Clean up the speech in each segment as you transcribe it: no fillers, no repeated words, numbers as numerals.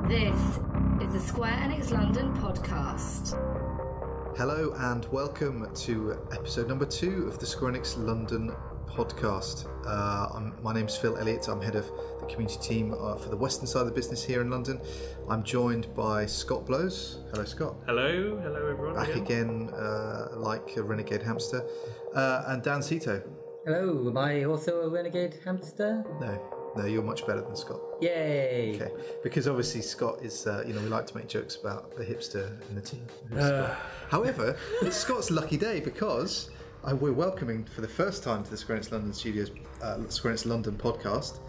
This is the Square Enix London podcast. Hello and welcome to episode number 2 of the Square Enix London podcast. My name's Phil Elliott. I'm head of the community team for the western side of the business here in London. I'm joined by Scott Blows. Hello, Scott. Hello everyone. Back again like a renegade hamster. And Dan Seto. Hello, am I also a renegade hamster? No, you're much better than Scott. Yay! Okay, because obviously Scott is, we like to make jokes about the hipster in the team. However, it's Scott's lucky day because we're welcoming for the first time to the Square Enix London Studios, Square Enix London podcast,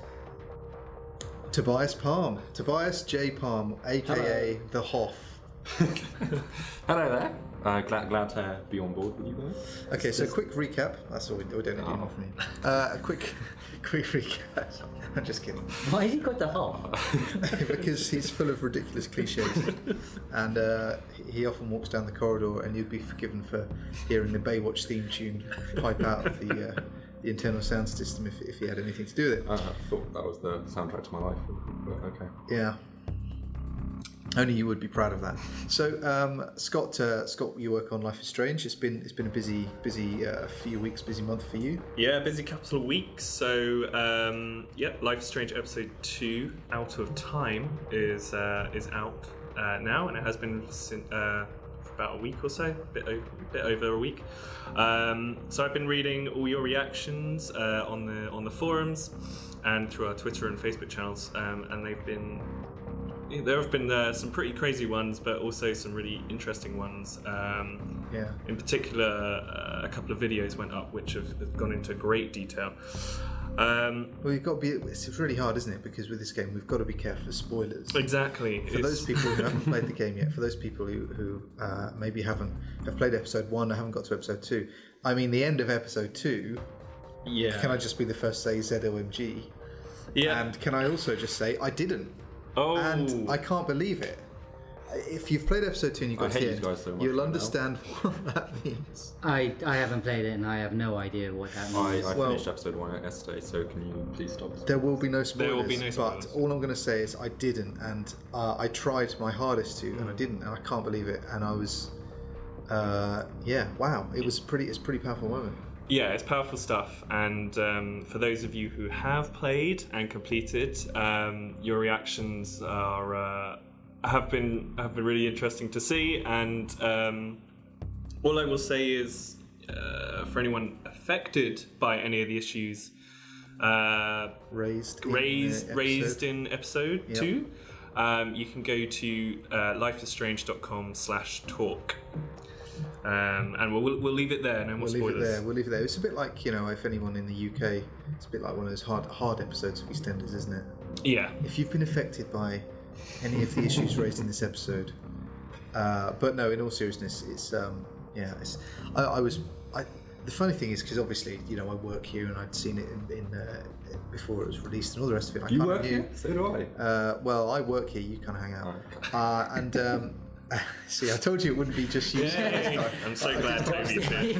Tobias J. Palm, aka The Hoff. Hello there. Glad to be on board with you guys. Okay, so quick recap. That's all we don't need more from you. A quick recap. I'm just kidding. Why has he got the half? Because he's full of ridiculous cliches, and he often walks down the corridor, and you'd be forgiven for hearing the Baywatch theme tune pipe out of the internal sound system if he had anything to do with it. I thought that was the soundtrack to my life, but okay. Yeah. Only you would be proud of that. So, Scott, you work on Life is Strange. It's been a busy few weeks, busy month for you. Yeah, busy couple of weeks. So, Life is Strange episode 2, Out of Time, is out now, and it has been since for about a week or so, a bit over a week. So I've been reading all your reactions on the forums and through our Twitter and Facebook channels, and there have been some pretty crazy ones, but also some really interesting ones. In particular, a couple of videos went up which have gone into great detail. Well, you've got to be. It's really hard, isn't it? Because with this game, we've got to be careful of spoilers. Exactly. For those people who haven't played the game yet, for those people who maybe have played episode 1 and haven't got to episode 2. I mean, the end of episode 2. Yeah. Can I just be the first to say ZOMG? Yeah. And can I also just say I didn't? Oh. And I can't believe it. If you've played episode 2 and you got to the end, you'll understand what that means. I haven't played it and I have no idea what that means. I finished episode 1 yesterday, so can you please stop? There will be no spoilers. There will be no spoilers. But all I'm going to say is I didn't, and I tried my hardest to, and I didn't, and I can't believe it. And I was, wow, it's pretty powerful moment. Yeah, it's powerful stuff, and for those of you who have played and completed, your reactions have been really interesting to see. And all I will say is, for anyone affected by any of the issues raised in episode 2, you can go to lifeisstrange.com/talk. And we'll leave it there. No more spoilers. We'll leave it there. It's a bit like, if anyone in the UK, it's a bit like one of those hard episodes of EastEnders, isn't it? Yeah. If you've been affected by any of the issues raised in this episode, but no, in all seriousness, it's the funny thing is, because obviously, I work here and I'd seen it in before it was released and all the rest of it. You work here? So do I. Well, I work here. You kind of hang out, and. See, I told you it wouldn't be just you. I'm so glad Toby's here.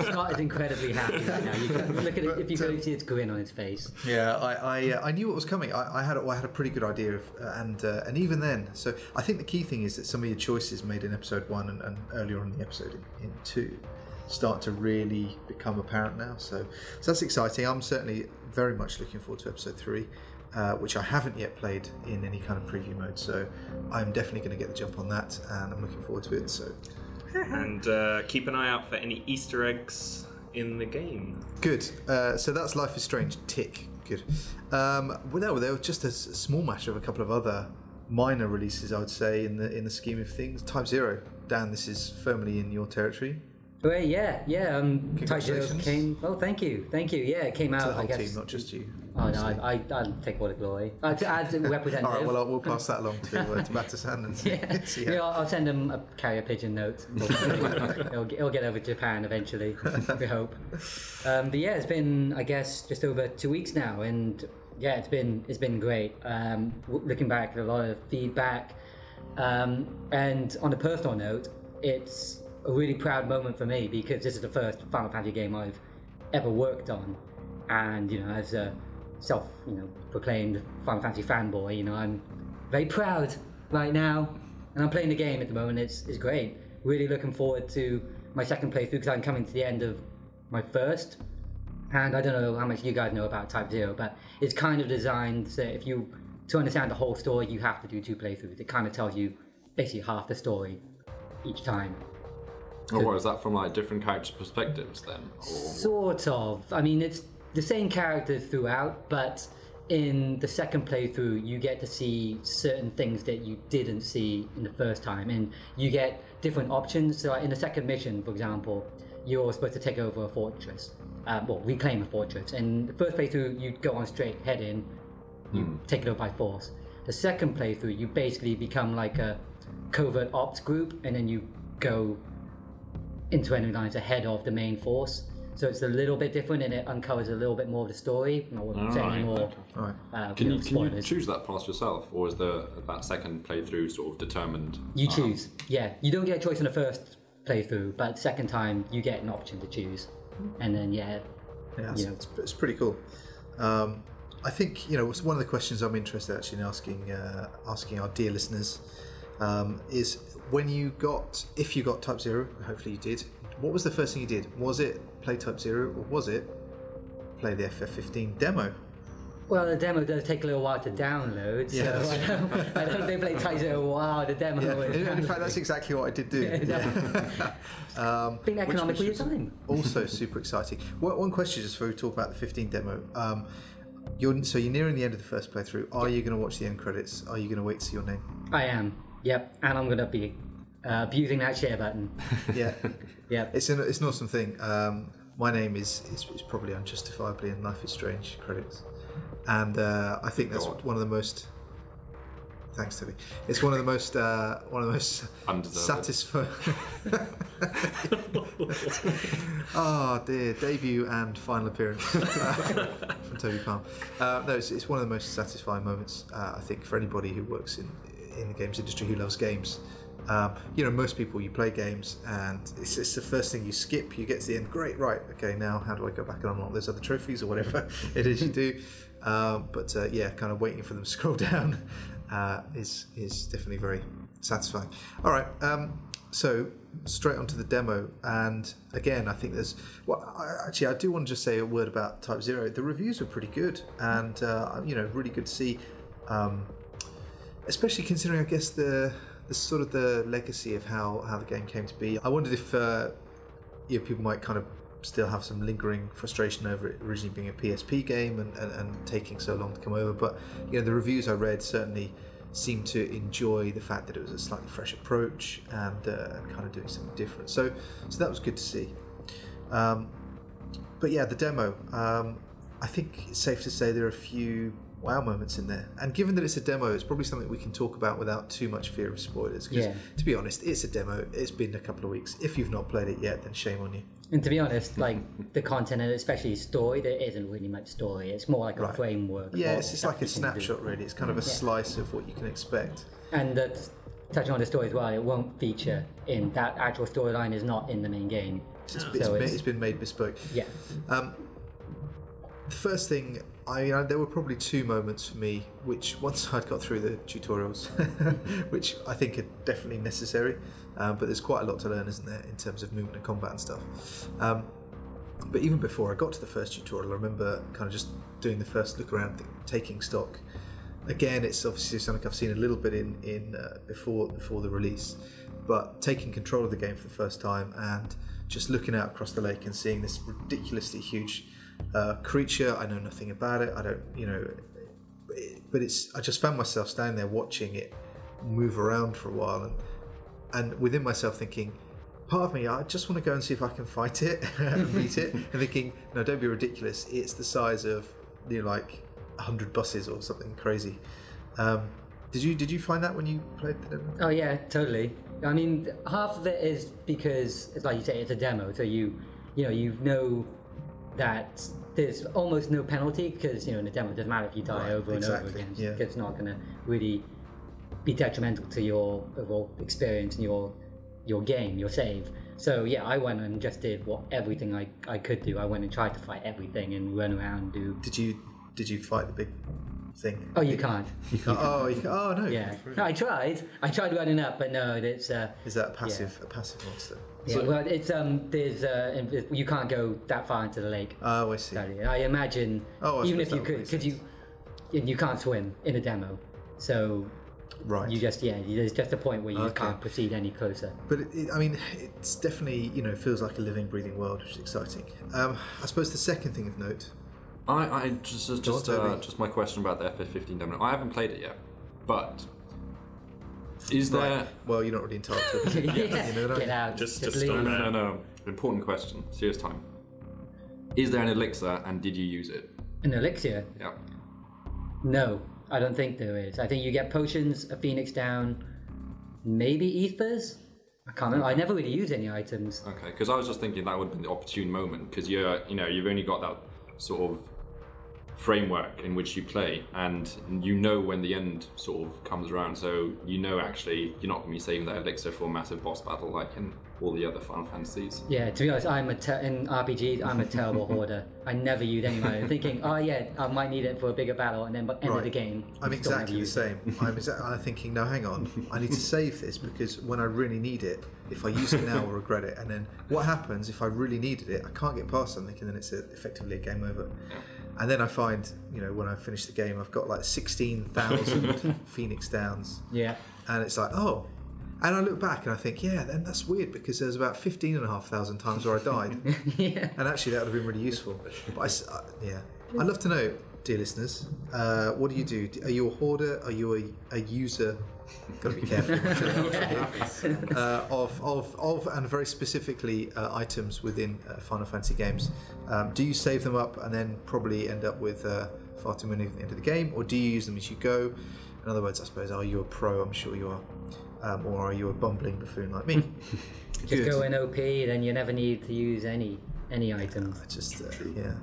Scott is incredibly happy right now. You can look at it if you go see his grin on his face. Yeah, I knew what was coming. I had a pretty good idea of, and even then. So I think the key thing is that some of your choices made in episode 1 and earlier on in the episode in 2 start to really become apparent now. So that's exciting. I'm certainly very much looking forward to episode 3. Which I haven't yet played in any kind of preview mode, so I'm definitely going to get the jump on that, and I'm looking forward to it. So, and keep an eye out for any Easter eggs in the game. Good. So that's Life is Strange. Tick. Good. Well, there was just a small matter of a couple of other minor releases, I would say, in the scheme of things. Type 0. Dan, this is firmly in your territory. Well, yeah. Type 0 came. Oh, thank you. Yeah, it came out. To the whole I guess. team, not just you. Oh no, I'll take all the glory. As a representative. All right, well, we'll pass that along to Batasan and see. I'll send him a carrier pigeon note. It'll get over to Japan eventually, we hope. But yeah, it's been, I guess, just over 2 weeks now, and yeah, it's been great. Looking back at a lot of feedback, and on a personal note, it's a really proud moment for me because this is the first Final Fantasy game I've ever worked on, and as a proclaimed Final Fantasy fanboy, I'm very proud right now, and I'm playing the game at the moment. It's great. Really looking forward to my second playthrough because I'm coming to the end of my first. And I don't know how much you guys know about Type 0, but it's kind of designed so to understand the whole story, you have to do 2 playthroughs. It kind of tells you basically half the story each time. Oh, what is that from like different characters' perspectives then? Or... Sort of. I mean, it's the same characters throughout, but in the second playthrough, you get to see certain things that you didn't see in the first time, and you get different options. So in the second mission, for example, you're supposed to take over a fortress. Reclaim a fortress. And the first playthrough, you go on straight, head in, you take it over by force. The second playthrough, you basically become like a covert ops group, and then you go into enemy lines ahead of the main force. So it's a little bit different, and it uncovers a little bit more of the story. I wouldn't say any more. Can you choose that path yourself, or is that second playthrough sort of determined? You choose. Yeah, you don't get a choice in the first playthrough, but second time you get an option to choose. And then it's pretty cool. I think one of the questions I'm interested actually in asking our dear listeners is if you got Type 0, hopefully you did. What was the first thing you did? Was it play Type 0 or was it play the FF15 demo? Well, the demo does take a little while to download, so I don't think play Type 0 while the demo is in fact, that's exactly what I did do. Being economic with your time. Also super exciting. One question just before we talk about the 15 demo. You're nearing the end of the first playthrough. Are you going to watch the end credits? Are you going to wait to see your name? I am, yep, and I'm going to be abusing that share button. Yeah. Yeah. It's an awesome thing. My name is probably unjustifiably in Life is Strange credits. And I think that's one of the most. Thanks, Toby. It's one of the most satisfying. Oh dear, debut and final appearance from Toby Palm. No, it's one of the most satisfying moments I think for anybody who works in the games industry who loves games. Most people, you play games and it's the first thing you skip. You get to the end, great, right? Okay, now how do I go back and unlock those other trophies or whatever it is you do? Kind of waiting for them to scroll down is definitely very satisfying. All right, so straight onto the demo, and again, I think I do want to just say a word about Type 0. The reviews were pretty good, and really good to see, especially considering, I guess, the sort of the legacy of how the game came to be. I wondered if people might kind of still have some lingering frustration over it originally being a PSP game and taking so long to come over, but the reviews I read certainly seemed to enjoy the fact that it was a slightly fresh approach and kind of doing something different. So that was good to see. But yeah, the demo. I think it's safe to say there are a few wow moments in there, and given that it's a demo, it's probably something we can talk about without too much fear of spoilers, because to be honest, it's a demo, it's been a couple of weeks. If you've not played it yet, then shame on you. And to be honest, like the content and especially story, there isn't really much story. It's more like a framework. Yeah, it's just like a snapshot really. It's kind of a slice of what you can expect. And that's touching on the story as well, it won't feature in that actual storyline is not in the main game. It's been made bespoke. Yeah. The first thing, there were probably two moments for me, which once I'd got through the tutorials, which I think are definitely necessary, but there's quite a lot to learn, isn't there, in terms of movement and combat and stuff. But even before I got to the first tutorial, I remember kind of just doing the first look around, taking stock. Again, it's obviously something I've seen a little bit in before the release, but taking control of the game for the first time and just looking out across the lake and seeing this ridiculously huge creature. I know nothing about it. I don't, but I just found myself standing there watching it move around for a while, and within myself thinking, part of me, I just want to go and see if I can fight it and beat it, and thinking, no, don't be ridiculous. It's the size of like 100 buses or something crazy. Did you find that when you played the demo? Oh yeah, totally. I mean, half of it is because, it's like you say, it's a demo, so you know that there's almost no penalty, because in the demo it doesn't matter if you die over and over again. Yeah. It's not going to really be detrimental to your overall experience and your game, your save. So yeah, I went and just did everything I could do. I went and tried to fight everything and run around and do. Did you fight the big thing? Oh, you can't. You can't. Oh, you can't. Oh no. Yeah. No, I tried running up, but no, it's. Is that a passive monster? Yeah, well, it's there's you can't go that far into the lake. Oh, I see. I imagine even if you could, because you can't swim in a demo, so right. There's just a point where you can't proceed any closer. But I mean, it's definitely feels like a living, breathing world, which is exciting. I suppose the second thing of note. I just my question about the FF15 demo. I haven't played it yet, but. Is there? Well, you're not really entitled to it. Get out. Just leave. stop there. No. Important question. Serious time. Is there an elixir, and did you use it? An elixir? Yeah. No, I don't think there is. I think you get potions, a phoenix down, maybe ethers. I can't remember. I never really use any items. Okay, because I was just thinking that would be the opportune moment, because you've only got that sort of framework in which you play, and when the end sort of comes around, so actually you're not going to be saving that elixir for a massive boss battle like in all the other Final Fantasies. Yeah, to be honest, in RPGs I'm a terrible hoarder. I never use any money, thinking I might need it for a bigger battle, and then by the end of the game I'm exactly the same. I'm thinking, no, hang on, I need to save this, because when I really need it, if I use it now I'll regret it, and then what happens if I really needed it, I can't get past something, and then it's effectively a game over. Yeah. And then I find, when I finish the game, I've got like 16,000 Phoenix Downs. Yeah. And it's like, and I look back and I think, then that's weird, because there's about 15,500 times where I died. Yeah. And actually that would have been really useful. But I'd love to know, dear listeners, what do you do? Are you a hoarder? Are you a user? Got to be careful. Of and very specifically items within Final Fantasy games. Do you save them up and then probably end up with far too many at the end of the game, or do you use them as you go? In other words, I suppose, are you a pro? I'm sure you are. Or are you a bumbling buffoon like me? Just go in OP, then you never need to use any items.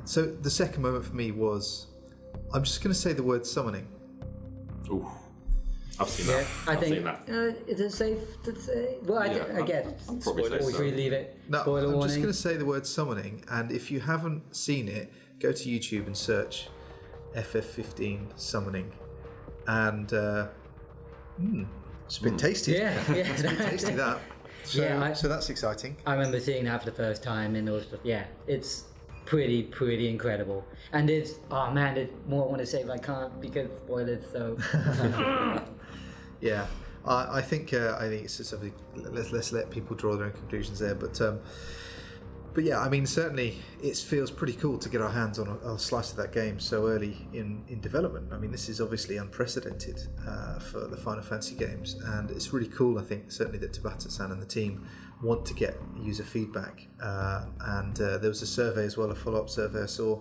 So the second moment for me was, I'm just going to say the word summoning. Ooh. I've seen that. I think. Is it safe to say? Well, again, I'll probably say so. Should we leave it? No, Spoiler warning. I'm just going to say the word summoning, and if you haven't seen it, go to YouTube and search FF15 summoning, and it's been tasty. Yeah. It's been tasty that. So that's exciting. I remember seeing that for the first time, and it was it's pretty incredible. And it's there's more I want to say, but I can't because spoilers. So. Yeah, I think it's just something. Let's let people draw their own conclusions there. But yeah, I mean, certainly it feels pretty cool to get our hands on a slice of that game so early in development. I mean, this is obviously unprecedented for the Final Fantasy games, and it's really cool. I think certainly that Tabata-san and the team want to get user feedback, and there was a survey as well, a follow-up survey I saw.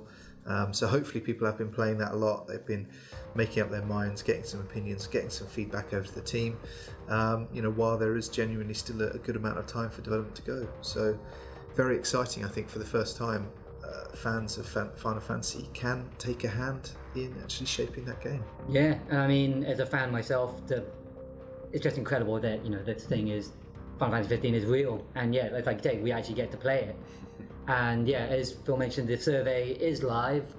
So hopefully people have been playing that a lot. They've been making up their minds, getting some opinions, getting some feedback over to the team, while there is genuinely still a good amount of time for development to go. So very exciting, I think, for the first time fans of Final Fantasy can take a hand in actually shaping that game. Yeah, and I mean, as a fan myself, it's just incredible that this thing is Final Fantasy 15 is real, and like you say, we actually get to play it. And as Phil mentioned, the survey is live,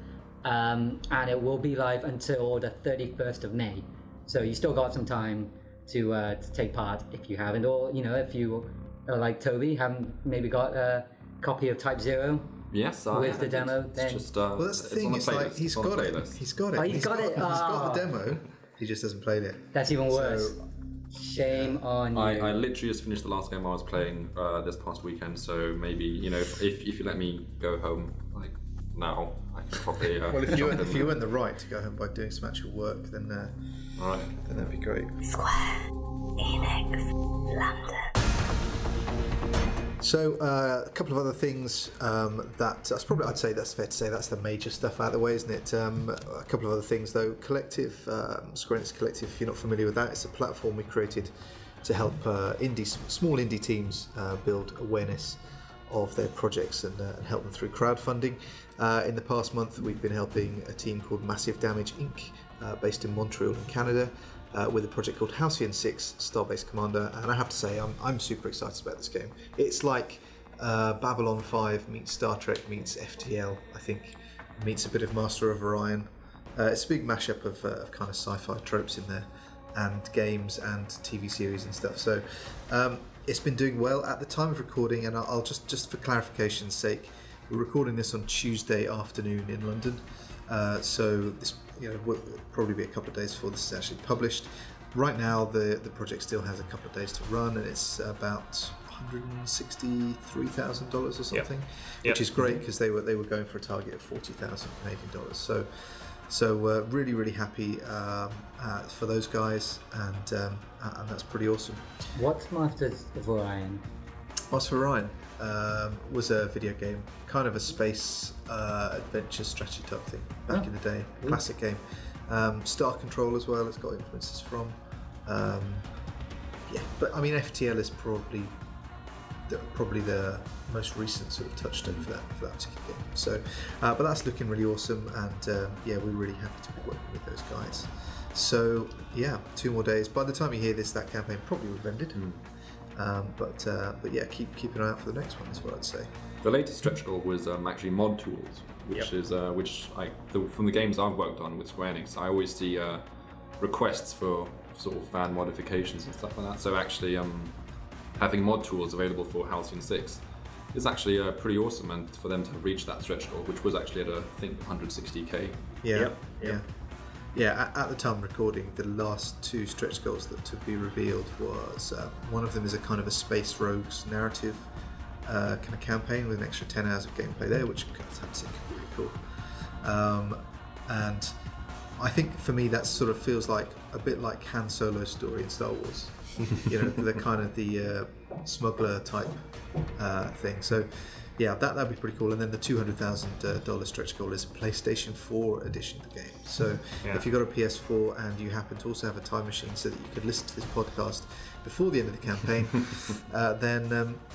and it will be live until the 31st of May. So you still got some time to take part if you haven't, or if you are like Toby, haven't maybe got a copy of Type 0. Yes, with the demo. Then just, well, that's the thing. It's like he's got it. He's got it. Oh, he's got it. He's got the demo. He just hasn't played it. That's even worse. Shame on you. I literally just finished the last game I was playing this past weekend, so maybe if you let me go home like now, I can probably. Well, if you earn the right to go home by doing some actual work, then all right, then that'd be great. Square Enix London. So a couple of other things I'd say that's fair to say that's the major stuff out of the way, isn't it? A couple of other things though. Collective, Square Enix Collective, if you're not familiar with that, it's a platform we created to help small indie teams build awareness of their projects and help them through crowdfunding. In the past month we've been helping a team called Massive Damage Inc. Based in Montreal in Canada, with a project called Halcyon 6 Star-Based Commander, and I have to say I'm super excited about this game. It's like Babylon 5 meets Star Trek meets FTL, I think, meets a bit of Master of Orion, It's a big mashup of kind of sci-fi tropes in there, and games and TV series and stuff. So it's been doing well at the time of recording, and I'll just for clarification's sake, we're recording this on Tuesday afternoon in London. So this will probably be a couple of days before this is actually published. Right now, the project still has a couple of days to run, and it's about $163,000 or something, which is great because they were going for a target of 40,000 Canadian dollars. So really happy for those guys, and that's pretty awesome. What's Masters of Orion? Masters of Orion was a video game, kind of a space adventure strategy type thing back in the day. Classic game. Star Control as well, it's got influences from. But I mean, FTL is probably the most recent sort of touchstone for that particular game. So, but that's looking really awesome, and we're really happy to be working with those guys. So 2 more days. By the time you hear this, that campaign probably will have ended. But yeah, keep an eye out for the next one, is what I'd say. The latest stretch goal was actually mod tools, which from the games I've worked on with Square Enix, I always see requests for sort of fan modifications and stuff like that. So actually, having mod tools available for Halcyon 6 is actually pretty awesome, and for them to have reached that stretch goal, which was actually at I think 160k. At the time of recording, the last 2 stretch goals that to be revealed was one of them is a kind of a Space Rogues narrative kind of campaign with an extra 10 hours of gameplay there, which could be really cool. And I think for me that sort of feels like a bit like Han Solo's story in Star Wars. The kind of the smuggler type thing. So that'd be pretty cool. And then the $200,000 stretch goal is a PlayStation 4 edition of the game. So if you've got a PS4 and you happen to also have a time machine so that you could listen to this podcast before the end of the campaign,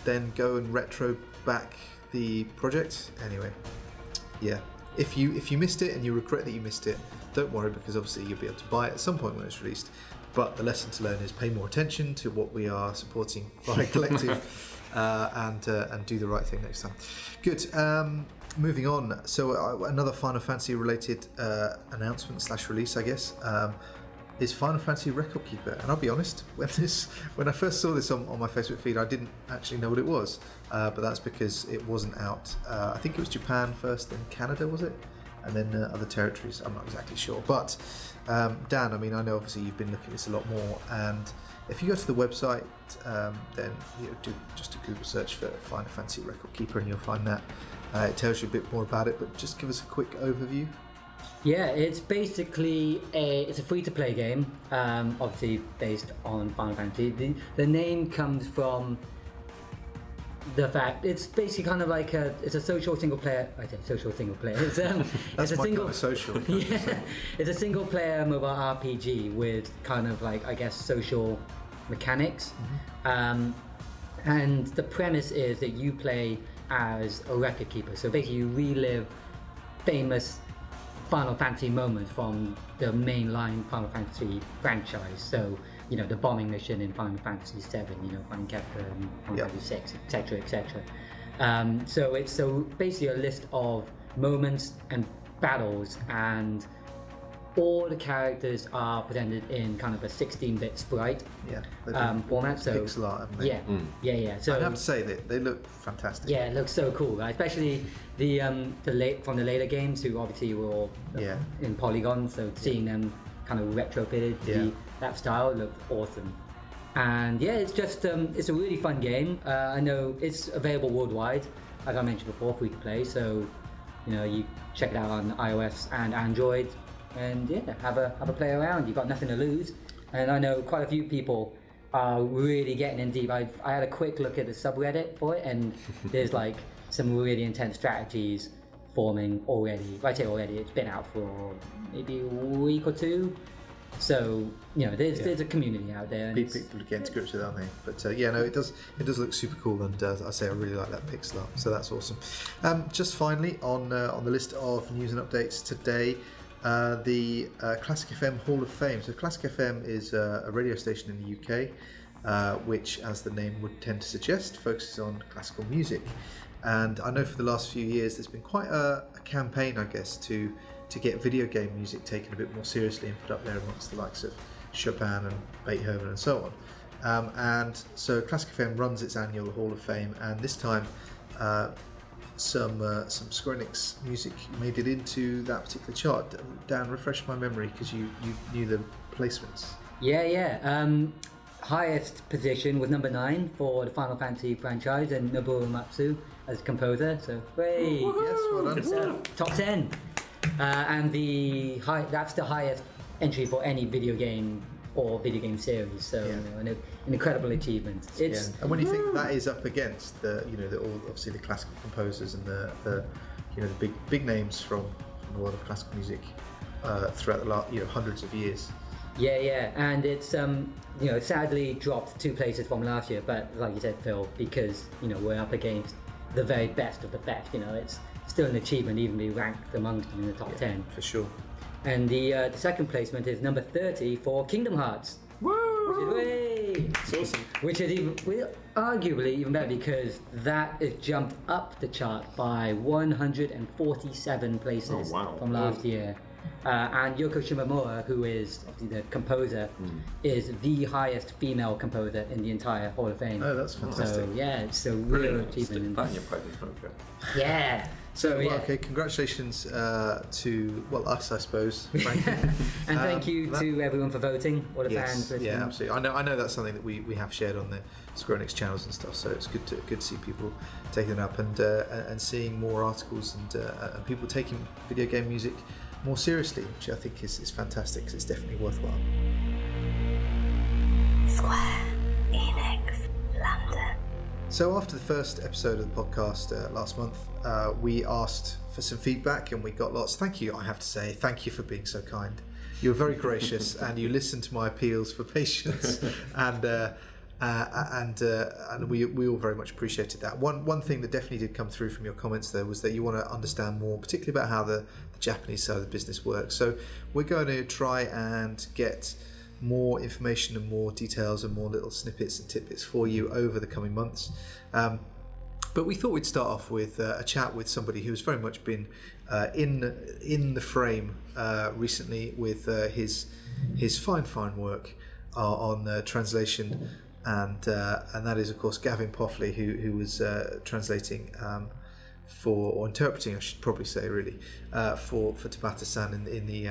then go and retro back the project. Anyway, if you missed it and you regret that you missed it, don't worry, because obviously you'll be able to buy it at some point when it's released. But the lesson to learn is pay more attention to what we are supporting via Collective, and do the right thing next time. Good. Moving on. So another Final Fantasy related announcement / release, I guess, is Final Fantasy Record Keeper. And I'll be honest, when I first saw this on my Facebook feed, I didn't actually know what it was. But that's because it wasn't out. I think it was Japan first, then Canada, was it? And then other territories. I'm not exactly sure. But Dan, I mean, I know obviously you've been looking at this a lot more, and if you go to the website, then do just a Google search for Final Fantasy Record Keeper, and you'll find that. It tells you a bit more about it, but just give us a quick overview. Yeah, it's basically a free-to-play game, obviously based on Final Fantasy. The name comes from the fact it's basically kind of like it's a social single player. I say social single player. It's That's it's a single kind of social. It's a single player mobile RPG with kind of like, I guess, social mechanics. And the premise is that you play as a record keeper. So basically, you relive famous Final Fantasy moments from the mainline Final Fantasy franchise. So, the bombing mission in Final Fantasy VII, finding Kefka and Final Fantasy VI, etc. So it's basically a list of moments and battles, and all the characters are presented in kind of a 16-bit sprite format. So pixel art, haven't they? Yeah. So I have to say that they look fantastic. Yeah, it looks so cool, right? Especially from the later games, who obviously were all in polygon. So seeing them kind of retrofitted to that style looked awesome. And it's just it's a really fun game. I know it's available worldwide, like I mentioned before, free to play. So you check it out on iOS and Android, and have a play around. You've got nothing to lose. And I know quite a few people are really getting in deep. I had a quick look at the subreddit for it, and there's like some really intense strategies forming already. I say already, it's been out for maybe a week or two. So there's a community out there. People are getting to grips with it, aren't they? But it does look super cool, and I say I really like that pixel art. So that's awesome. Just finally on the list of news and updates today, the Classic FM Hall of Fame. So Classic FM is a radio station in the UK, which, as the name would tend to suggest, focuses on classical music. And I know for the last few years there's been quite a campaign, I guess, to to get video game music taken a bit more seriously and put up there amongst the likes of Chopin and Beethoven and so on. And so Classic FM runs its annual Hall of Fame, and this time some Square Enix music made it into that particular chart. Dan, refresh my memory because you knew the placements. Yeah. Highest position was number 9 for the Final Fantasy franchise, and Nobuo Uematsu as composer. So, hey, yes, well done. Top 10, and that's the highest entry for any video game or video game series. So, an incredible achievement. It's and when you think that is up against the obviously the classical composers and the the big names from the world of classical music throughout the last hundreds of years. Yeah, and it's sadly dropped 2 places from last year, but like you said, Phil, because we're up against the very best of the best. It's still an achievement even to be ranked amongst them in the top 10 for sure. And the second placement is number 30 for Kingdom Hearts. Woo! It's awesome. Which is arguably even better because that has jumped up the chart by 147 places from last year. And Yoko Shimomura, who is the composer, is the highest female composer in the entire Hall of Fame. Oh, that's fantastic. So, it's a real achievement. That in your pipe and smoke it. Yeah. So, okay, congratulations to us, I suppose. Frankly. And thank you to everyone for voting, all the fans. Yeah, absolutely. I know that's something that we have shared on the Square Enix channels and stuff. So it's good to see people taking it up and seeing more articles and people taking video game music more seriously, which I think is fantastic because it's definitely worthwhile. Square Enix London. So after the first episode of the podcast last month, we asked for some feedback and we got lots. Thank you, I have to say. Thank you for being so kind. You were very gracious and you listened to my appeals for patience and we all very much appreciated that. One thing that definitely did come through from your comments there was that you want to understand more, particularly about how the Japanese side of the business works. So we're going to try and get more information and more details and more little snippets and tidbits for you over the coming months. But we thought we'd start off with a chat with somebody who's very much been in the frame recently with his fine work on translation. And that is, of course, Gavin Poffley, who was translating or interpreting, I should probably say, really, for Tabata-san in the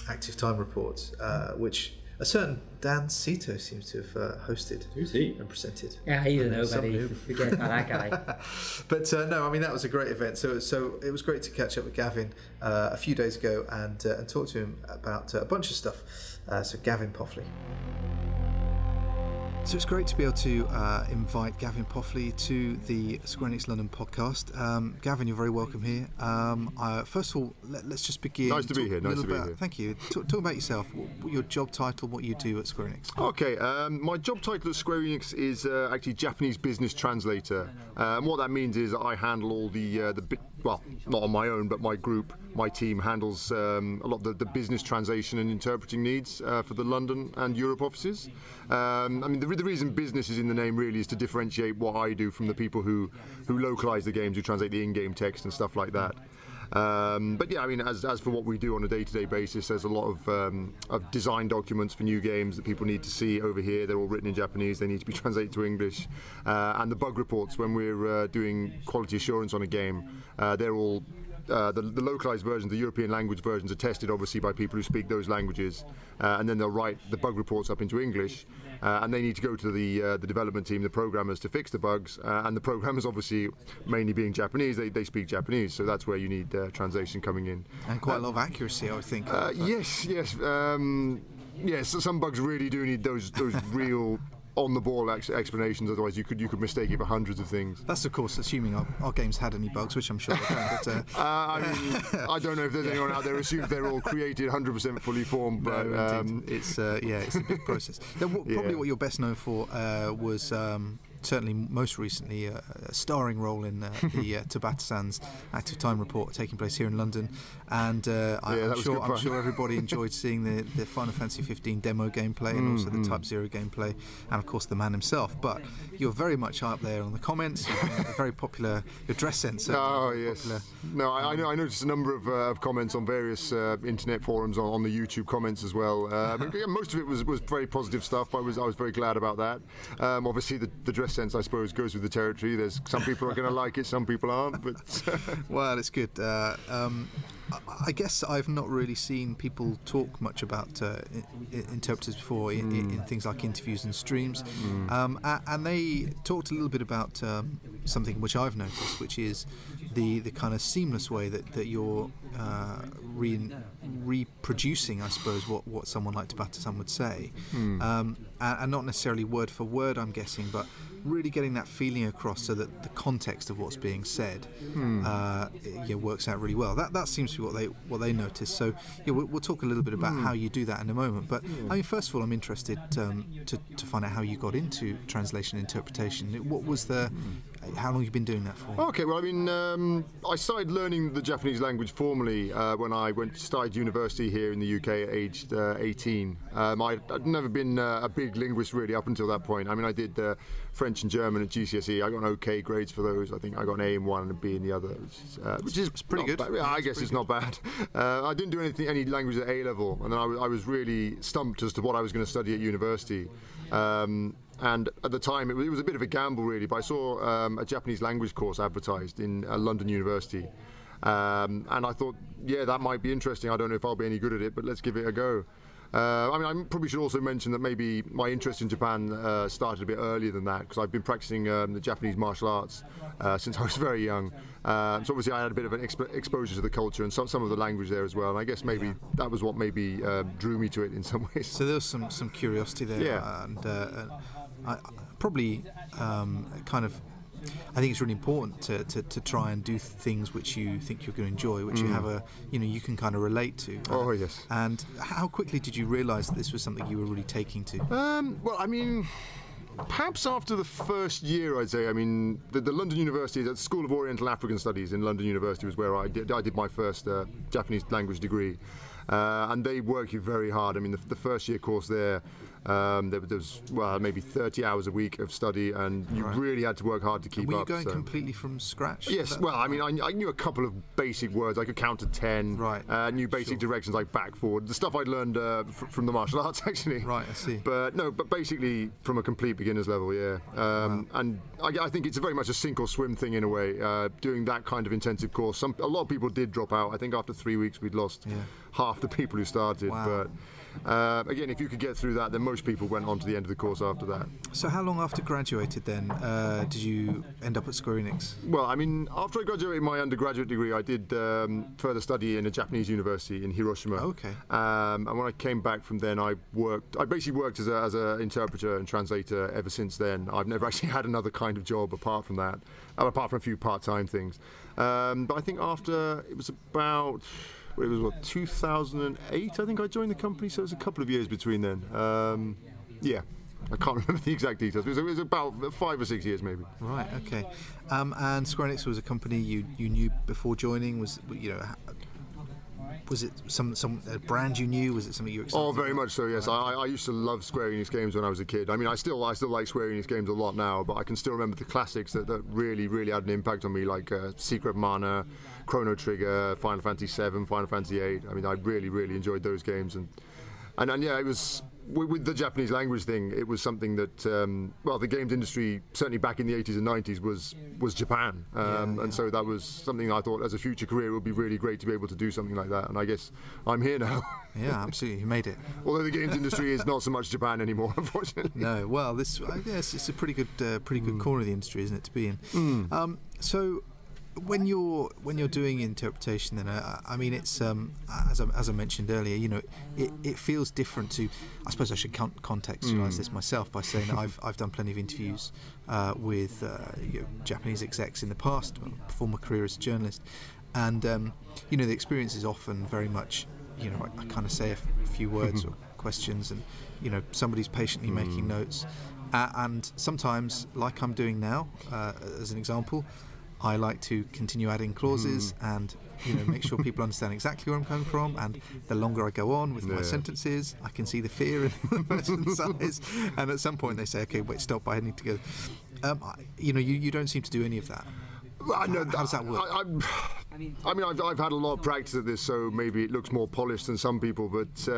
Active Time report, which a certain Dan Seto seems to have hosted. Who's he? And presented. Yeah, he's a nobody. Forget about that guy. But no, I mean, that was a great event. So it was great to catch up with Gavin a few days ago and talk to him about a bunch of stuff. So Gavin Poffley. So it's great to be able to invite Gavin Poffley to the Square Enix London podcast. Gavin, you're very welcome here. First of all, let's just begin. Nice to be here. Thank you. Talk about yourself, your job title, what you do at Square Enix. Okay, my job title at Square Enix is actually Japanese business translator. And what that means is I handle all well, not on my own, but my group, my team handles a lot of the business translation and interpreting needs for the London and Europe offices. I mean, the reason business is in the name really is to differentiate what I do from the people who localize the games, who translate the in-game text and stuff like that. But yeah, I mean, as for what we do on a day-to-day basis, there's a lot of design documents for new games that people need to see over here. They're all written in Japanese. They need to be translated to English. And the bug reports when we're doing quality assurance on a game, they're all the localized versions, the European language versions, are tested obviously by people who speak those languages, and then they'll write the bug reports up into English, and they need to go to the development team, the programmers, to fix the bugs. And the programmers, obviously, mainly being Japanese, they speak Japanese, so that's where you need translation coming in. And quite a lot of accuracy, I would think. Yes. Yes, some bugs really do need those real on-the-ball explanations, otherwise you could mistake it for hundreds of things. That's, of course, assuming our games had any bugs, which I'm sure they don't. But, I mean, I don't know if there's anyone out there who assumes they're all created 100% fully formed, but it's a big process. Now, probably what you're best known for was certainly most recently a starring role in the Tabata-san's Active Time report taking place here in London, and I'm sure everybody enjoyed seeing the Final Fantasy 15 demo gameplay and also the Type 0 gameplay, and of course the man himself. But you're very much up there on the comments. You're very popular. Your dress sense. Oh yes. Popular. No, I noticed a number of comments on various internet forums on the YouTube comments as well. Most of it was very positive stuff. I was very glad about that. Obviously, the dress sense, I suppose, goes with the territory. There's some people are going to like it, some people aren't. But well, it's good. I guess I've not really seen people talk much about interpreters before in things like interviews and streams, and they talked a little bit about something which I've noticed, which is the kind of seamless way that you're reproducing, I suppose, what someone like Tabata-san would say, and not necessarily word for word, I'm guessing, but really getting that feeling across so that the context of what's being said works out really well. That seems to be what they noticed. So we'll talk a little bit about how you do that in a moment. But I mean, first of all, I'm interested to find out how you got into translation interpretation. What was how long have you been doing that for? Okay, well, I mean, I started learning the Japanese language formally when I started university here in the UK at aged 18. I'd never been a big linguist really up until that point. I mean, I did French and German at GCSE. I got okay grades for those. I think I got an A in one and a B in the other, which is pretty good. Yeah, I guess it's not bad. I didn't do any language at A level, and then I was really stumped as to what I was going to study at university. And at the time, it was a bit of a gamble, really, but I saw a Japanese language course advertised in London University. And I thought, yeah, that might be interesting. I don't know if I'll be any good at it, but let's give it a go. I mean, I probably should also mention that maybe my interest in Japan started a bit earlier than that, because I've been practicing the Japanese martial arts since I was very young. So obviously I had a bit of an exposure to the culture and some of the language there as well. And I guess maybe that was what maybe drew me to it in some ways. So there was some curiosity there. Yeah. And I probably I think it's really important to try and do things which you think you're going to enjoy, which you have you can kind of relate to. Oh yes. And how quickly did you realise that this was something you were really taking to? Well, I mean, perhaps after the first year, I'd say. I mean, the London University, the School of Oriental African Studies in London University was where I did my first Japanese language degree. And they work you very hard. I mean, the first year course there was maybe 30 hours a week of study, and you really had to work hard to keep up. Were you going completely from scratch? Yes. Well, I mean, I knew a couple of basic words. I could count to 10. Right. Knew basic directions like back, forward. The stuff I'd learned from the martial arts, actually. Right. I see. But basically from a complete beginner's level, yeah. And I think it's very much a sink or swim thing in a way. Doing that kind of intensive course, a lot of people did drop out. I think after 3 weeks we'd lost half the people who started. Wow. But again, if you could get through that, then most people went on to the end of the course after that. So how long after graduated then did you end up at Square Enix? Well, I mean, after I graduated my undergraduate degree, I did further study in a Japanese university in Hiroshima. Okay. And when I came back from then, I basically worked as an interpreter and translator ever since then. I've never actually had another kind of job apart from that, apart from a few part-time things. But I think after, it was 2008, I think I joined the company, so it was a couple of years between then. Yeah, I can't remember the exact details, but it was about 5 or 6 years maybe. Right, okay. And Square Enix was a company you knew before joining? Was it some brand you knew? Was it something you were excited about? Oh, very much so, yes. Right. I used to love Square Enix games when I was a kid. I mean, I still like Square Enix games a lot now, but I can still remember the classics that really, really had an impact on me, like Secret of Mana, Chrono Trigger, Final Fantasy 7, Final Fantasy 8. I mean, I really, really enjoyed those games. And yeah, it was... With the Japanese language thing, it was something that, the games industry, certainly back in the 80s and 90s, was Japan. And so that was something I thought as a future career would be really great to be able to do something like that. And I guess I'm here now. Yeah, absolutely. You made it. Although the games industry is not so much Japan anymore, unfortunately. No, well, I guess it's a pretty good corner of the industry, isn't it, to be in? So... When you're doing interpretation, then I mean, it's as I mentioned earlier, it feels different to. I suppose I should contextualise this myself by saying that I've done plenty of interviews with Japanese execs in the past, before my career as a journalist, and the experience is often very much, I kind of say a few words or questions, and somebody's patiently making notes. And sometimes, like I'm doing now, as an example, I like to continue adding clauses and make sure people understand exactly where I'm coming from. And the longer I go on with my sentences, I can see the fear in the person's eyes. And at some point, they say, "Okay, wait, stop! I need to go." You don't seem to do any of that. Well, no, how does that work? I've had a lot of practice at this, so maybe it looks more polished than some people. But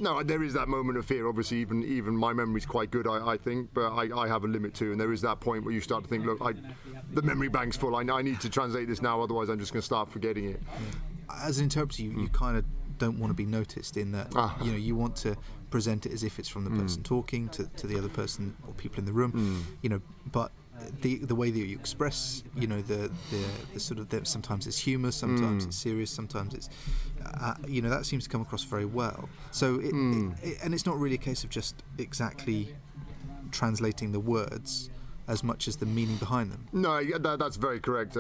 no, there is that moment of fear. Obviously, even my memory's quite good, I think, but I have a limit too. And there is that point where you start to think, look, the memory bank's full. I need to translate this now, otherwise I'm just going to start forgetting it. As an interpreter, you kind of don't want to be noticed in that. You want to present it as if it's from the person talking to the other person or people in the room. But the way that you express, the sort of sometimes it's humour, sometimes it's serious, sometimes it's that seems to come across very well. So and it's not really a case of just exactly translating the words as much as the meaning behind them. No, that's very correct.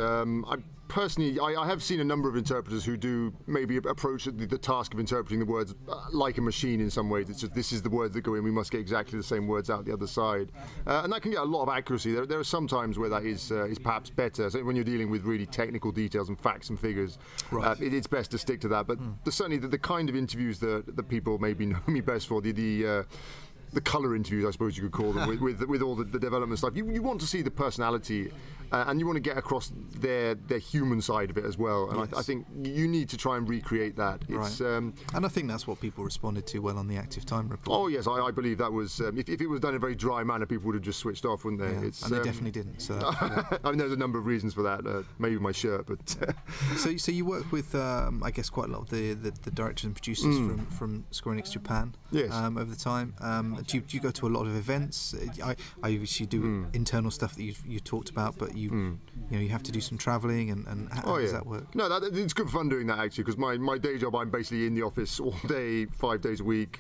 Personally, I have seen a number of interpreters who do maybe approach the task of interpreting the words like a machine in some ways. It's just, this is the words that go in, we must get exactly the same words out the other side. And that can get a lot of accuracy. There are some times where that is perhaps better. So when you're dealing with really technical details and facts and figures, it's best to stick to that. But certainly the kind of interviews that people maybe know me best for, the colour interviews, I suppose you could call them, with all the development stuff. You want to see the personality, and you want to get across their human side of it as well. And I think you need to try and recreate that. It's, and I think that's what people responded to well on the active time report. Oh yes, I believe that was. If it was done in a very dry manner, people would have just switched off, wouldn't they? Yeah, and they definitely didn't. So I mean, there's a number of reasons for that. Maybe my shirt, but. So you work with, I guess, quite a lot of the directors and producers from Square Enix Japan. Yes. Over the time. Do you go to a lot of events? I obviously do internal stuff that you talked about, but you have to do some travelling, and how does that work? No, it's good fun doing that actually, because my day job, I'm basically in the office all day, 5 days a week,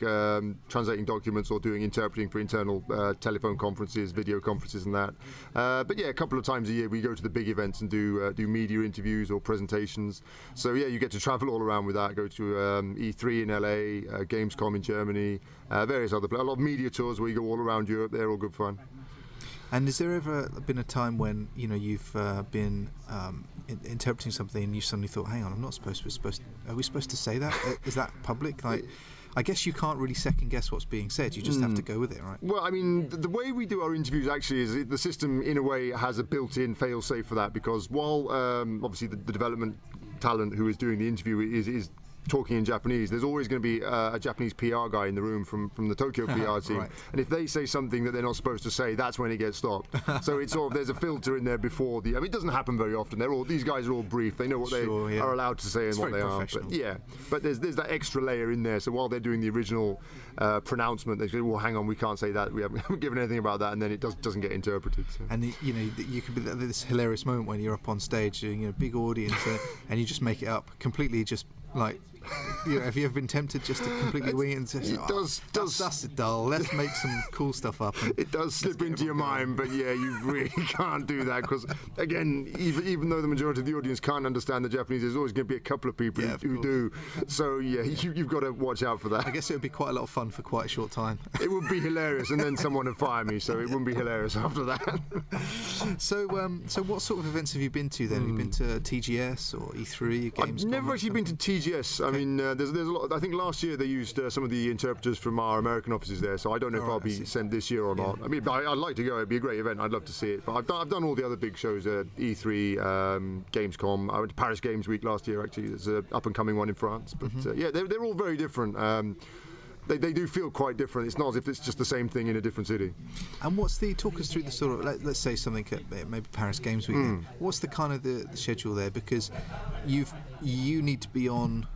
translating documents or doing interpreting for internal telephone conferences, video conferences, and that. But yeah, a couple of times a year we go to the big events and do media interviews or presentations. So yeah, you get to travel all around with that. Go to E3 in LA, Gamescom in Germany, various other a lot of media tours where you go all around Europe. They're all good fun. And has there ever been a time when you've been interpreting something and you suddenly thought, hang on, are we supposed to say that? Is that public? Like, I guess you can't really second guess what's being said. You just have to go with it, right? Well, I mean, the way we do our interviews actually is the system, in a way, has a built-in fail-safe for that, because while obviously the development talent who is doing the interview is talking in Japanese, there's always going to be a Japanese PR guy in the room from the Tokyo PR team, right. And if they say something that they're not supposed to say, that's when it gets stopped. So it's sort of, there's a filter in there before I mean, it doesn't happen very often. These guys are all brief. They know what they are allowed to say and what they are. But there's that extra layer in there. So while they're doing the original pronouncement, they say, well, hang on, we can't say that. We haven't given anything about that, and then it doesn't get interpreted. So. And you could be this hilarious moment when you're up on stage doing a big audience, and you just make it up completely, just like. Have you ever been tempted just to completely wing it and say, that's dull, let's make some cool stuff up? It does slip into your mind, but yeah, you really can't do that, because again, even though the majority of the audience can't understand the Japanese, there's always going to be a couple of people who do. So yeah, you've got to watch out for that. I guess it would be quite a lot of fun for quite a short time. It would be hilarious, and then someone would fire me, so it wouldn't be hilarious after that. So what sort of events have you been to then? Have you been to TGS or E3, Gamescom? I've never actually been to TGS. I mean, there's a lot. I think last year they used some of the interpreters from our American offices there, so I don't know if I'll be sent this year or not. I mean, I'd like to go. It'd be a great event. I'd love to see it. But I've done all the other big shows at E3, Gamescom. I went to Paris Games Week last year. Actually, there's an up and coming one in France. But yeah, they're all very different. They do feel quite different. It's not as if it's just the same thing in a different city. And talk us through the sort of, let's say something at maybe Paris Games Week. What's the kind of the schedule there? Because you need to be on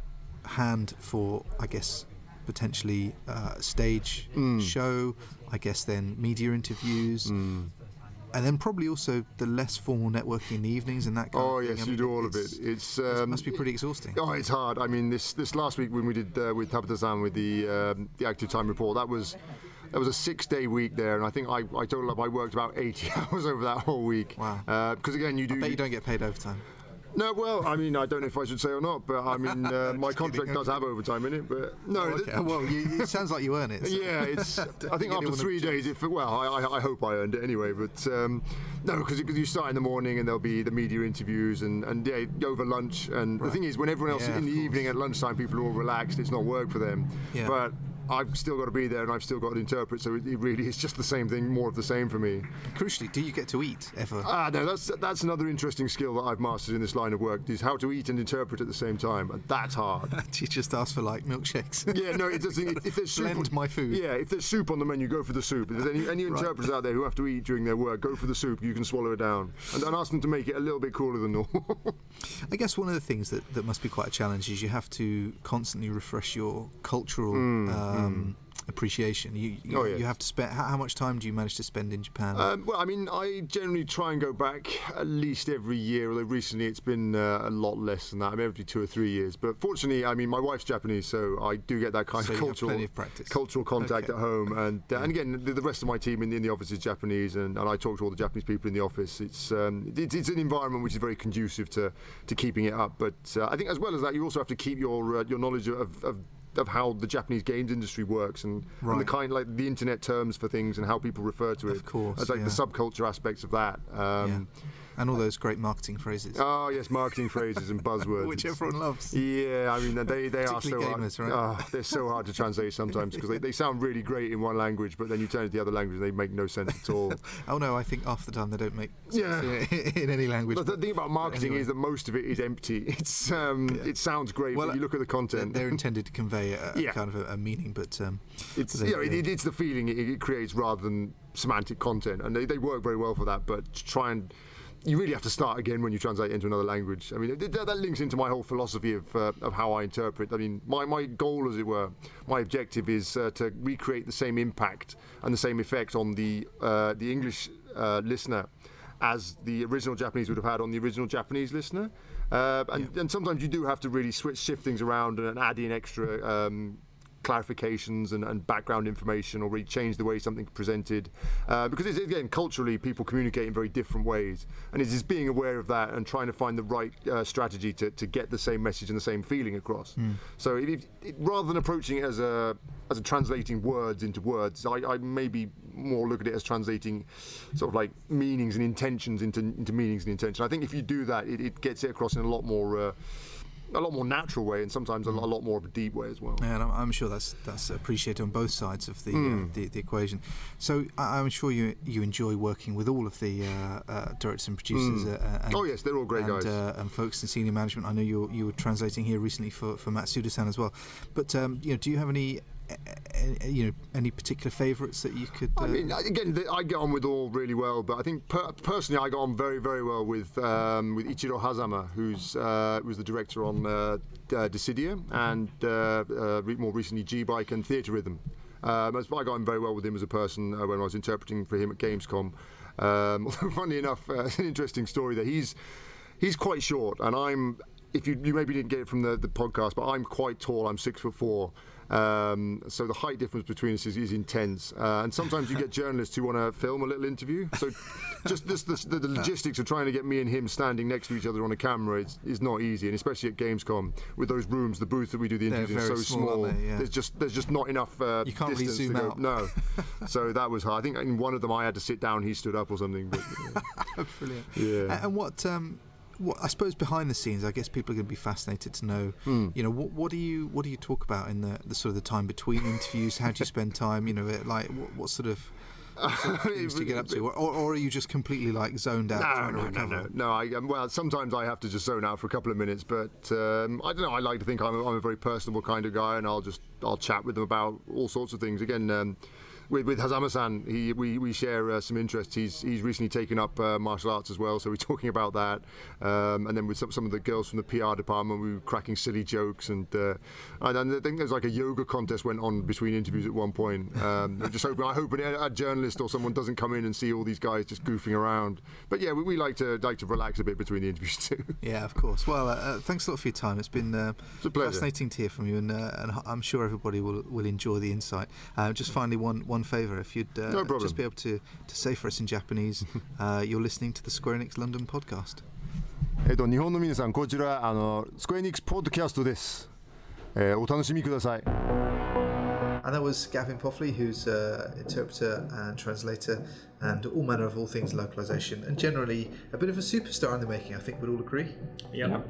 hand for, I guess, potentially stage show, I guess then media interviews, and then probably also the less formal networking in the evenings and that kind of thing. Oh yes, you do all of it. It must be pretty exhausting. Oh, it's hard. I mean, this last week when we did with Tabata-san with the active time report, that was a 6-day week there, and I think I totaled up, I worked about 80 hours over that whole week. Wow. Because again, you do. I bet you don't get paid overtime. No, well, I mean, I don't know if I should say or not, but I mean, my contract does have overtime in it, but no. Okay. Well, it sounds like you earn it. So. Yeah, it's. I think after 3 days, I hope I earned it anyway, but no, because you start in the morning and there'll be the media interviews and yeah, over lunch, and the thing is, when everyone else in the evening at lunchtime, people are all relaxed, it's not work for them, but I've still got to be there and I've still got to interpret, so it really is just the same thing, more of the same for me. Crucially, do you get to eat ever? No, that's another interesting skill that I've mastered in this line of work, is how to eat and interpret at the same time, and that's hard. Do you just ask for like milkshakes? Yeah, no, if there's soup, blend my food. Yeah, if there's soup on the menu, go for the soup. If there's any interpreters out there who have to eat during their work, go for the soup. You can swallow it down, and ask them to make it a little bit cooler than normal. I guess one of the things that must be quite a challenge is you have to constantly refresh your cultural appreciation. You have to spend. How much time do you manage to spend in Japan? Well, I mean, I generally try and go back at least every year, although recently it's been a lot less than that. I mean, every 2 or 3 years. But fortunately, I mean, my wife's Japanese, so I do get that kind of cultural contact at home. And again, the rest of my team in the office is Japanese, and I talk to all the Japanese people in the office. It's an environment which is very conducive to keeping it up. But I think as well as that, you also have to keep your knowledge of how the Japanese games industry works and the kind, like the internet terms for things and how people refer to it. Of course, as like the subculture aspects of that. And all those great marketing phrases. Oh yes, marketing phrases and buzzwords, which everyone loves. Yeah, I mean they are so gamers, hard. Right? They're so hard to translate sometimes because they sound really great in one language, but then you turn to the other language and they make no sense at all. Oh no, I think half the time they don't make sense in any language. But the thing about marketing is that most of it is empty. It's it sounds great, but you look at the content. They're intended to convey a kind of a meaning, but it's it's the feeling it creates rather than semantic content, and they work very well for that. But try and you really have to start again when you translate into another language. I mean, that links into my whole philosophy of how I interpret. I mean, my goal, as it were, my objective is to recreate the same impact and the same effect on the English listener as the original Japanese would have had on the original Japanese listener. And sometimes you do have to really shift things around and add in extra clarifications and background information, or really change the way something's presented, because it's, again, culturally people communicate in very different ways, and it's just being aware of that and trying to find the right strategy to get the same message and the same feeling across. So rather than approaching it as a translating words into words, I maybe more look at it as translating sort of like meanings and intentions into meanings and intention. I think if you do that, it gets it across in a lot more natural way, and sometimes a lot more of a deep way as well. Yeah, and I'm sure that's appreciated on both sides of the equation. So I'm sure you enjoy working with all of the directors and producers. Oh yes, they're all great guys. And folks in senior management. I know you were translating here recently for Matsuda-san as well. But do you have any particular favourites that you could? I mean, again, I get on with all really well, but I think personally I got on very, very well with Ichiro Hazama, who's was the director on Dissidia and more recently G-Bike and Theatre Rhythm. I got on very well with him as a person when I was interpreting for him at Gamescom. Although, funnily enough, it's an interesting story that he's quite short, and I'm. If you maybe didn't get it from the podcast, but I'm quite tall. I'm 6'4". So the height difference between us is intense, and sometimes you get journalists who want to film a little interview. So just the logistics of trying to get me and him standing next to each other on a camera is not easy, and especially at Gamescom with those rooms, the booth that we do the interviews is so small. There's just not enough. You can't really zoom out. No, so that was hard. I think in one of them I had to sit down, he stood up or something. But, Brilliant. Yeah. And what I suppose behind the scenes, I guess people are going to be fascinated to know, what do you talk about in the sort of the time between interviews? How do you spend time? Like what sort of things do you get up to, or are you just completely like zoned out? No. Well, sometimes I have to just zone out for a couple of minutes, but I don't know. I like to think I'm a very personable kind of guy, and I'll chat with them about all sorts of things. Again. With Hazama-san, we share some interests. He's recently taken up martial arts as well, so we're talking about that. And then with some of the girls from the PR department, we were cracking silly jokes, and I think there's like a yoga contest went on between interviews at one point. I hope a journalist or someone doesn't come in and see all these guys just goofing around. But yeah, we like to relax a bit between the interviews too. Yeah, of course. Well, thanks a lot for your time. It's been fascinating to hear from you, and I'm sure everybody will enjoy the insight. Just finally, one favour, if you'd just be able to say for us in Japanese, you're listening to the Square Enix London podcast. 日本の皆さん、こちらスクエアエニックスポッドキャストです。お楽しみください。And that was Gavin Poffley, who's an interpreter and translator and all manner of all things localization, and generally a bit of a superstar in the making, I think we'd all agree. Yeah.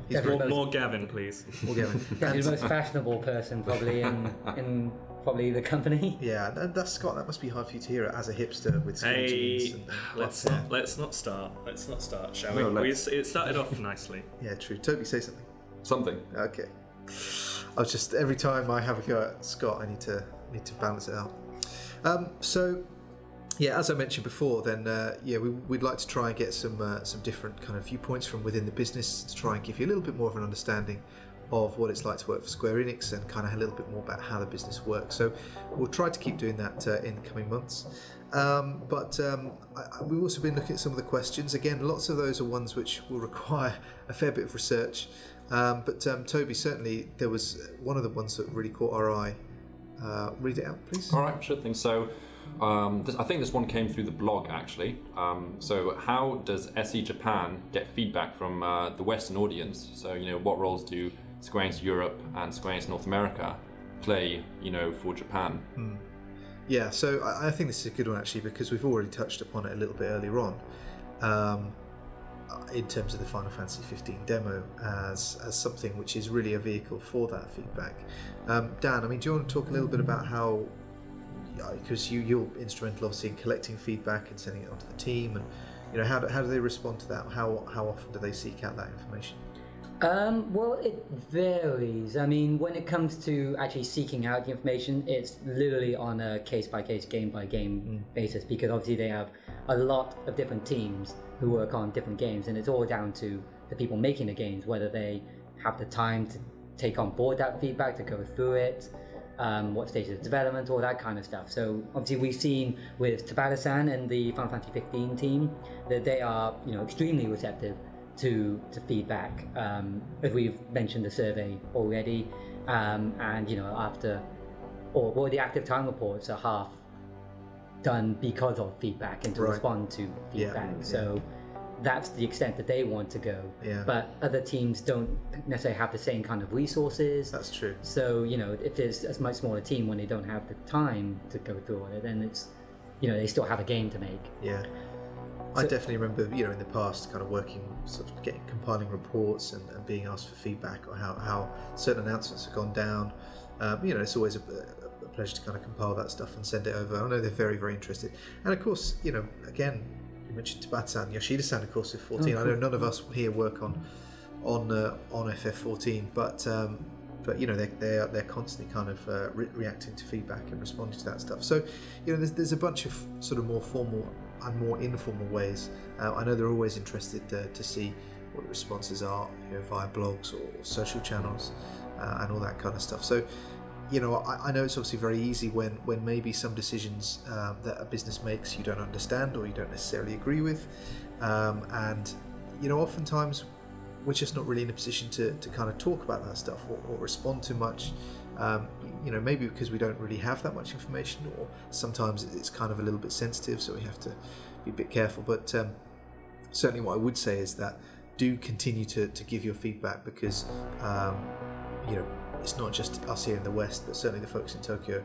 He's very More Gavin, please. More Gavin. He's the most fashionable person probably in probably the company. Yeah, and that's Scott. That must be hard for you to hear as a hipster with skinny jeans. And Let's not start, shall we? It started off nicely. Yeah, true. Toby, say something. Something. Okay. I was just every time I have a go at Scott, I need to balance it out. So, yeah, as I mentioned before, then we'd like to try and get some different kind of viewpoints from within the business to try and give you a little bit more of an understanding of what it's like to work for Square Enix and kind of a little bit more about how the business works. So we'll try to keep doing that in the coming months. We've also been looking at some of the questions. Again, lots of those are ones which will require a fair bit of research. Toby, certainly there was one of the ones that really caught our eye. Read it out, please. All right, sure thing. So I think this one came through the blog, actually. So how does SE Japan get feedback from the Western audience? So, what roles do Square Enix Europe and Square Enix North America play, for Japan? Yeah, so I think this is a good one, actually, because we've already touched upon it a little bit earlier on. In terms of the Final Fantasy 15 demo as something which is really a vehicle for that feedback. Dan, do you want to talk a little bit about how, because you're instrumental obviously in collecting feedback and sending it onto the team, and how do they respond to that? How often do they seek out that information? Well, it varies. When it comes to actually seeking out the information, it's literally on a case-by-case, game-by-game basis, because obviously they have a lot of different teams who work on different games, and it's all down to the people making the games, whether they have the time to take on board that feedback, to go through it, what stage of development, all that kind of stuff. So obviously we've seen with Tabata-san and the Final Fantasy 15 team that they are extremely receptive to feedback, as we've mentioned the survey already, and after or the active time reports are half done because of feedback and to respond to feedback. So that's the extent that they want to go. But other teams don't necessarily have the same kind of resources. That's true. So if there's a much smaller team, when they don't have the time to go through it, then it's they still have a game to make. I definitely remember, in the past, kind of working, sort of compiling reports and being asked for feedback on how certain announcements have gone down. It's always a pleasure to kind of compile that stuff and send it over. I know they're very, very interested. And of course, again, you mentioned Tabata-san, Yoshida-san, of course, with 14. I know none of us here work on FF14, but they're constantly kind of reacting to feedback and responding to that stuff. So, there's a bunch of sort of more formal and more informal ways. I know they're always interested to see what the responses are, via blogs or social channels and all that kind of stuff. So, I know it's obviously very easy when maybe some decisions that a business makes you don't understand or you don't necessarily agree with, and oftentimes we're just not really in a position to kind of talk about that stuff or respond too much. Maybe because we don't really have that much information, or sometimes it's kind of a little bit sensitive, so we have to be a bit careful. But certainly what I would say is that do continue to give your feedback, because it's not just us here in the West, but certainly the folks in Tokyo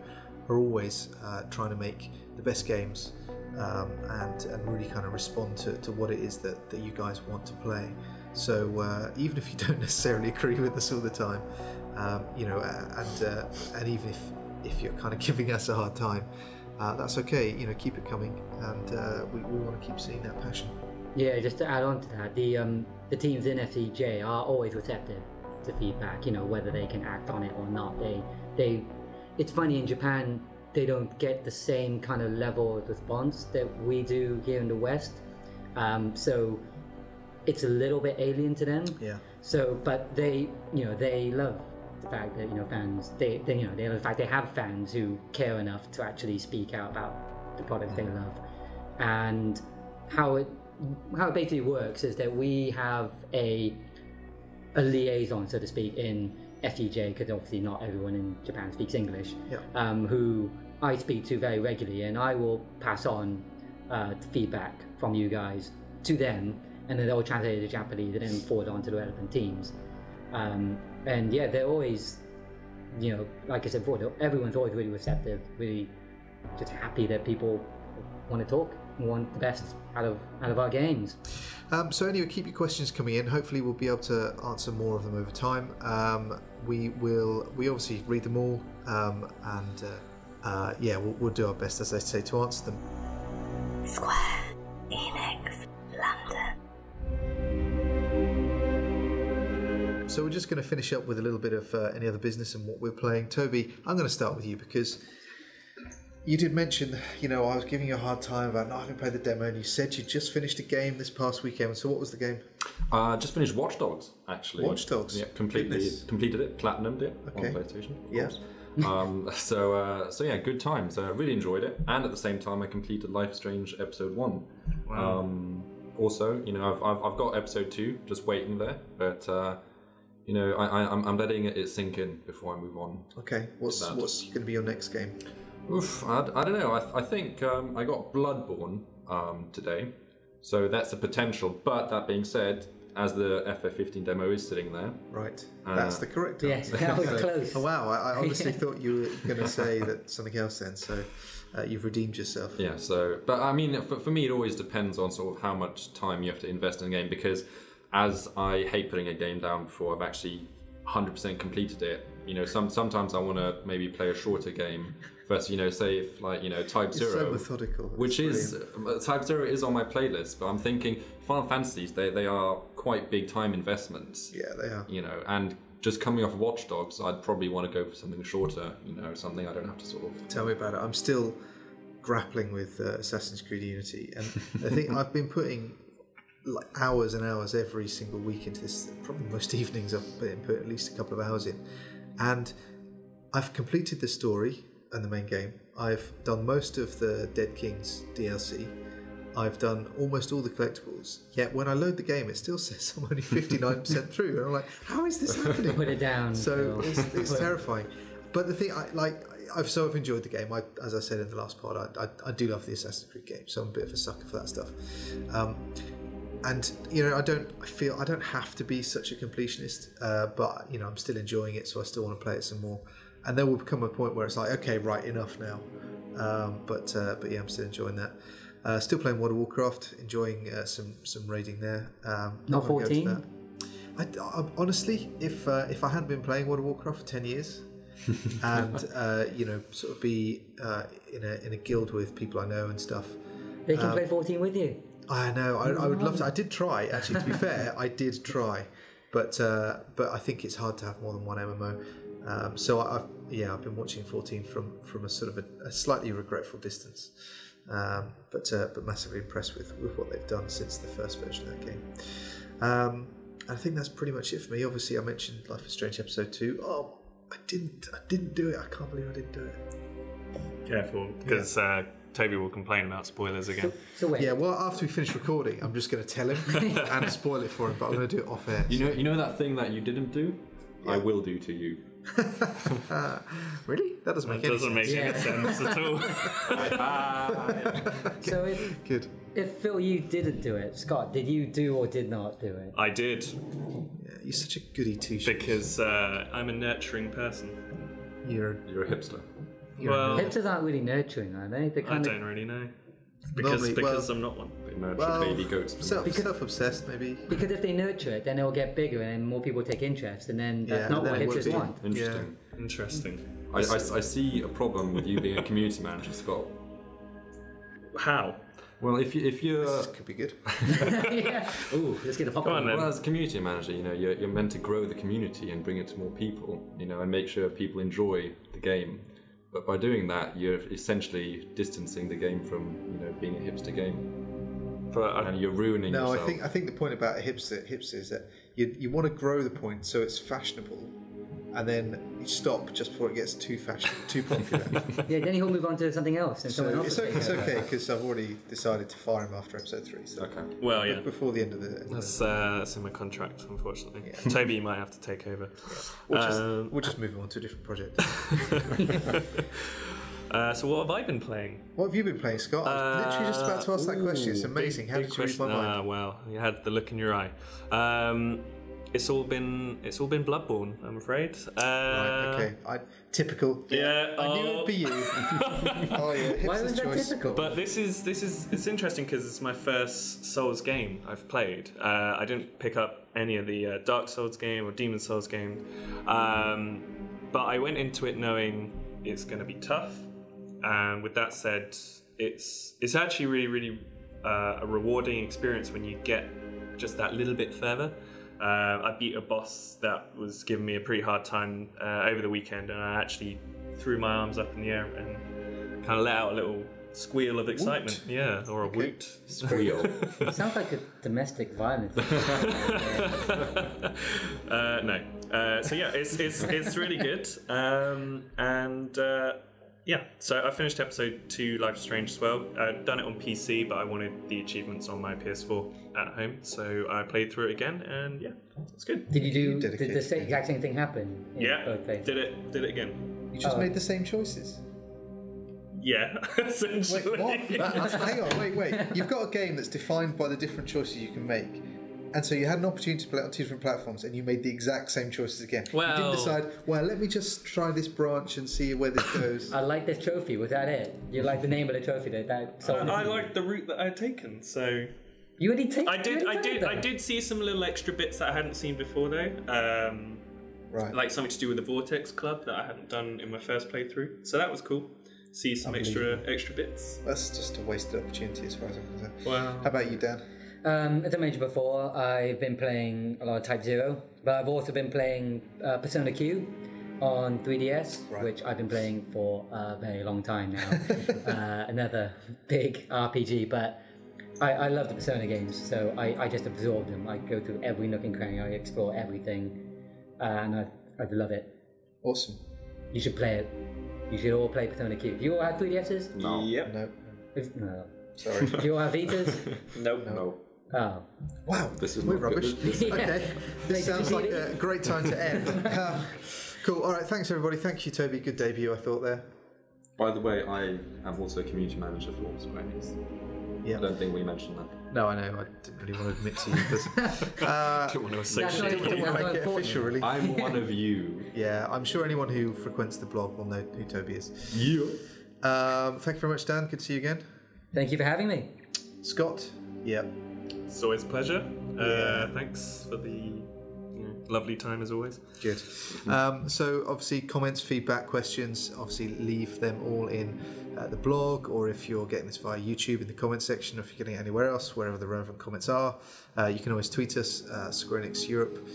are always trying to make the best games and really kind of respond to what it is that you guys want to play. So even if you don't necessarily agree with us all the time, and even if you're kind of giving us a hard time, that's okay. Keep it coming, and we want to keep seeing that passion. Yeah, just to add on to that, the teams in FCJ are always receptive to feedback. Whether they can act on it or not. It's funny, in Japan they don't get the same kind of level of response that we do here in the West. So it's a little bit alien to them. So, but they love the fact that fans they love the fact they have fans who care enough to actually speak out about the products they love. And how it basically works is that we have a liaison, so to speak, in FEJ, because obviously not everyone in Japan speaks English, who I speak to very regularly, and I will pass on the feedback from you guys to them, then they're all translated to Japanese and then forwarded on to the relevant teams. And yeah, they're always, you know, like I said before, everyone's always really receptive, really just happy that people want to talk and want the best out of our games. So anyway, keep your questions coming in. Hopefully we'll be able to answer more of them over time. We obviously read them all, we'll do our best, as I say, to answer them. Square Enix London. So we're just going to finish up with a little bit of any other business and what we're playing. Toby, I'm going to start with you because you did mention, you know, I was giving you a hard time about not having played the demo, and you said you just finished a game this past weekend. So what was the game? Just finished Watch Dogs, actually. Watch Dogs? Yeah, completed it, platinumed it on PlayStation, of course. So yeah, good times. I really enjoyed it, and at the same time, I completed Life is Strange Episode 1. Wow. Also, you know, I've got Episode 2 just waiting there, but you know, I'm letting it sink in before I move on. Okay, what's going to be your next game? Oof, I don't know. I think I got Bloodborne today, so that's a potential. But that being said, as the FF15 demo is sitting there, right, that's the correct answer. Yes, that was close. Oh wow, I honestly thought you were going to say that something else then. So you've redeemed yourself. Yeah. So, but I mean, for me, it always depends on sort of how much time you have to invest in a game, because as I hate putting a game down before I've actually 100% completed it. You know, sometimes I want to maybe play a shorter game. Versus, you know, say if like, you know, Type Zero, so methodical. which is Type Zero is on my playlist, but I'm thinking Final Fantasies, they are quite big time investments. Yeah, they are. You know, and just coming off Watch Dogs, I'd probably want to go for something shorter. You know, something I don't have to sort of. Tell me about it. I'm still grappling with Assassin's Creed Unity, and I think I've been putting like hours and hours every single week into this. Probably most evenings I've put at least a couple of hours in, and I've completed the story and the main game. I've done most of the Dead Kings DLC. I've done almost all the collectibles. Yet when I load the game, it still says I'm only 59% through, and I'm like, how is this happening? Put it down. So it's terrifying. But the thing, I've enjoyed the game. As I said in the last part, I do love the Assassin's Creed game, so I'm a bit of a sucker for that stuff. And you know, I don't have to be such a completionist, but you know, I'm still enjoying it, so I still want to play it some more. And there will become a point where it's like, okay, right, enough now. But yeah, I'm still enjoying that. Still playing World of Warcraft, enjoying some raiding there. Not 14. I honestly, if I hadn't been playing World of Warcraft for 10 years, and you know, sort of be in a guild with people I know and stuff, They can play 14 with you. I know. I would love to. I did try. Actually, to be fair, I did try, but I think it's hard to have more than one MMO. So I've been watching 14 from a sort of a slightly regretful distance, but massively impressed with what they've done since the first version of that game. I think that's pretty much it for me. Obviously, I mentioned Life is Strange Episode 2. Oh, I didn't do it. I can't believe I didn't do it. Careful, because Toby will complain about spoilers again. So wait. Yeah, well, after we finish recording, I'm just going to tell him and spoil it for him, but I'm going to do it off air. You know that thing that you didn't do, I will do to you. Really? That doesn't make any sense. Doesn't make any sense at all. So if Phil, you didn't do it, Scott, did you do or did not do it? I did. Yeah, you're such a goody two-shoes. Because I'm a nurturing person. You're You're a hipster. Well, Hipsters aren't really nurturing, are they? They're I kind don't really know. Normally- Because I'm not one. They nurture baby goats. self-obsessed, maybe. because if they nurture it, then it'll get bigger and more people take interest, and then that's not then what it would hipsters be. want. Interesting. Interesting. I see a problem with you being a community manager, Scott. How? Well, if you're This could be good. Yeah. Ooh, let's get a pop Go on, then. well, as a community manager, you know, you're meant to grow the community and bring it to more people, you know, and make sure people enjoy the game. But by doing that, you're essentially distancing the game from, you know, being a hipster game, But and you're ruining No, yourself. I think the point about a hipster is that you want to grow the point so it's fashionable, and then you stop just before it gets too popular. Yeah, then he'll move on to something else, and someone So else. it's okay because I've already decided to fire him after episode 3. So Okay. well, yeah. before the end of the. That's in my contract, unfortunately. Yeah. Toby, you might have to take over. We'll just move on to a different project. So what have I been playing? What have you been playing, Scott? I was literally just about to ask that question. It's amazing. How did you read my mind? Well, you had the look in your eye. It's all been Bloodborne, I'm afraid. Right, okay. Typical. Yeah. I knew it'd be you. Oh yeah. Why was that choice. typical? But it's interesting because it's my first Souls game I've played. I didn't pick up any of the Dark Souls game or Demon Souls game, but I went into it knowing it's going to be tough. And with that said, it's actually really a rewarding experience when you get just that little bit further. I beat a boss that was giving me a pretty hard time over the weekend, and I actually threw my arms up in the air and kind of let out a little squeal of excitement. Woot. Yeah, or a woot. Squeal. It sounds like a domestic violence. No. So yeah, it's really good. Yeah, so I finished episode 2 Life is Strange as well. I'd done it on PC, but I wanted the achievements on my PS4 at home, so I played through it again, and yeah, it's good. Did you dedicated did the exact same thing happen? In Yeah, both places? did it again. You just made the same choices. Yeah, essentially. Wait, what? Hang on, wait. You've got a game that's defined by the different choices you can make. And so you had an opportunity to play it on 2 different platforms, and you made the exact same choices again. You didn't decide, well, let me just try this branch and see where this goes. I like this trophy. Was that it? You like the name of the trophy? I liked the route that I had taken, so You already taken. I did see some little extra bits that I hadn't seen before though. Right. Like something to do with the Vortex Club that I hadn't done in my first playthrough. So that was cool. See some extra bits. That's just a wasted opportunity as far as I'm concerned. Wow. How about you, Dan? As I mentioned before, I've been playing a lot of Type 0, but I've also been playing Persona Q on 3DS, Right. which I've been playing for a very long time now. Another big RPG, but I love the Persona games, so I just absorb them. I go through every nook and cranny, I explore everything, and I love it. Awesome. You should play it. You should all play Persona Q. Do you all have 3DSs? No. Yep. No. No. Sorry. Do you all have Vitas? Nope. No. Oh. Wow. This is We're not good. rubbish. Yeah. Okay. This sounds like a great time to end. Cool. All right. Thanks, everybody. Thank you, Toby. Good debut, I thought, there. By the way, I am also community manager for Square Enix. Yeah. I don't think we mentioned that. No, I know. I didn't really want to admit to you because Don't want to That's associate. not didn't make it important. official, really. I'm one of you. Yeah, I'm sure anyone who frequents the blog will know who Toby is. Yeah. Thank you very much, Dan. Good to see you again. Thank you for having me. Scott. Yeah. It's always a pleasure. Thanks for the lovely time as always. Good. So obviously comments, feedback, questions, obviously leave them all in the blog, or if you're getting this via YouTube in the comments section, or if you're getting it anywhere else, wherever the relevant comments are. You can always tweet us, Square Enix Europe.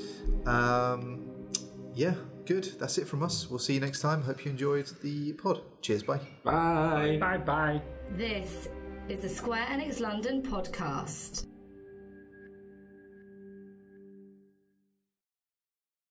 Yeah, good. That's it from us. We'll see you next time. Hope you enjoyed the pod. Cheers, bye. Bye. Bye bye. This is the Square Enix London podcast.